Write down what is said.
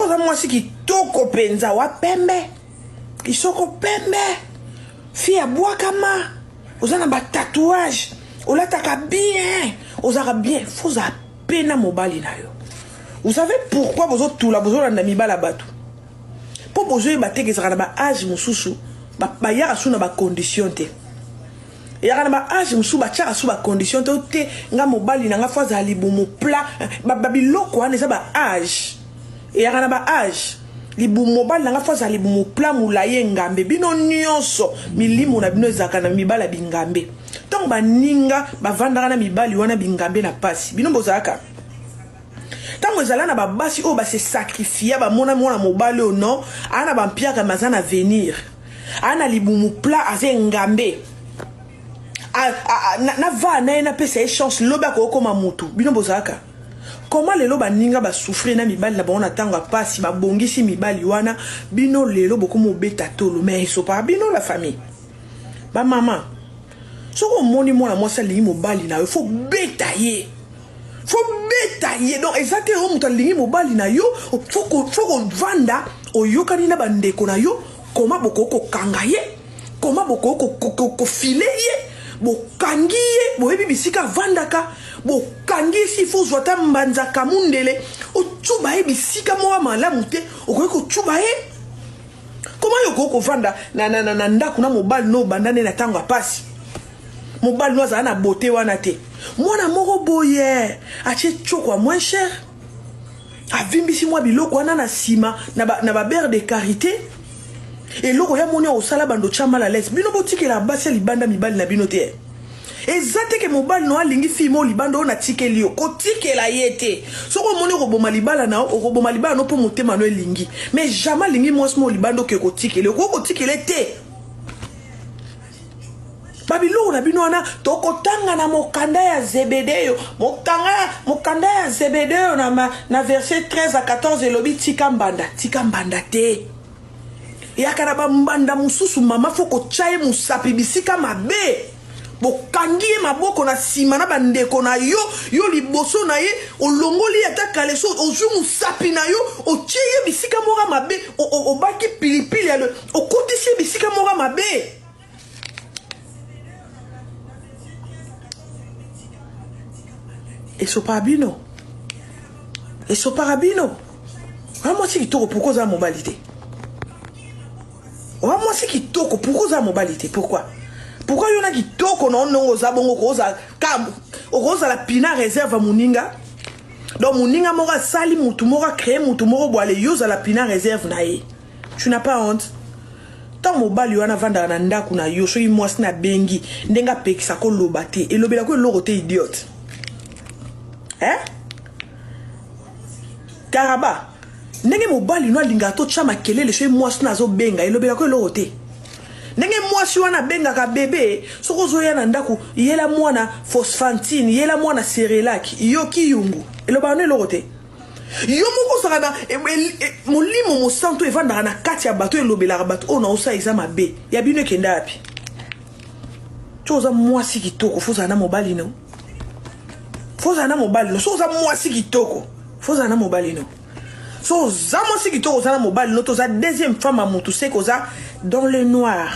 oza mwasi kitoko penza wa pembe kisoko pembe fille abwakama oza na ba tatouage olataka bien ozaka bien faut apena mobali na yo. Vous savez pourquoi vous avez tout la besoin de mibala batu pour besoin ba teke za ba âge mususu ba ya suna ba condition te ya kana ba âge mususu ba tcha su ba condition te nga mobali na nga fois za libumu pla ba biloko wana za ba âge ya kana ba âge libumu mobali na nga fois za libumu pla mulaye ngambe bino nyonso milimu na bino ezaka na mibala bingambe donc ba ninga ba vandaka na mibali wana bingambe na pasi bino bozaka tango ezala na babasi oyo base sacrifier bamona mwana mobali o non ana bampiaka mazana venir ana libumu pla aze ngambe na va na ena pesa e chance loba ko koma mutu bino bozaka comment lelo baninga ba souffrir na mibali na bona tango pasi babongisi mibali wana bino lelo boko mobeta tolo mais so pas bino la famille ba maman soko moni mwana mwasa lingi mobali na yo faut betailler donc exactement mutu lingi mobali na yo faut vanda oyokani na bandeko na yo koma boko ko kanga ye koma boko ko file ye bokangi ye boyebi bisika vandaka bokangi si faut zwata mbanza kamundele otuba ye bisika mowa malamu te okoki kotuba ye koma yo ko vanda na ndako na mobali no bandane na tango apasi mobali no azala na beauté wana te mwana moko boye atie tchoko à moins cher avimbisi mwa biloko wana na sima na ba beurre de karité et loko ya moni osala bando chama la laisse bino botike la basi libanda mibali na bino te ezate ke mobali no alingi fi mo libanda ona tike liyo kotike la yete soko moni ko boma libala na o boma libala no po motema no elingi mais jamais lingi mo libando ke kotike le ko kotike le te babilo na bino wana tokotanga na mokanda ya Zebedeyo mokanda ya Zebedeyo na verset 13 à 14 elobi tika mbanda te yakana ba mbanda mususu mama foko chaye musapi bisika mabe bokangi maboko na sima na bandeko na yo liboso na ye olongoli ata kaleso ozu musapi na yo otie bisika mora mabe obaki pilipili ya okotisi bisika mora mabe. Et so parabino. Vraiment si kitoko pourquoi ça mobilité. Vraiment si kitoko pourquoi ça mobilité. Pourquoi y en a kitoko non oza bongo koza kam oza la pina réserve muninga. Donc muninga mora sali mutu mora créer mutu mora boale yoza la pina réserve na ye. Tu n'as pas honte. Tant mobali wana vanda na ndaku na yo so yi mwasi na bengi ndenga pekisa ko lobate et lobela ko lorote idiote. Karaba ndenge mobali no alinga to chama kelele so mwasi nazo benga elobela ko lorote ndenge mwasi wana benga ka bébé soko zo yana ndaku yela mwana phosphantine yela mwana Cerelac yo kiyungu eloba no lorote yo moko sakana molimo mo santo evanda na kati ya bato elobela bato ona osa exama be ya bino kenda api choza mwasi kitoko foza na mobali no foza na mobali no soza mwasi kitoko foza na mobali no soza mwasi kitoko za na mobali no toza deuxième femme à mutu c'est koza dans le noir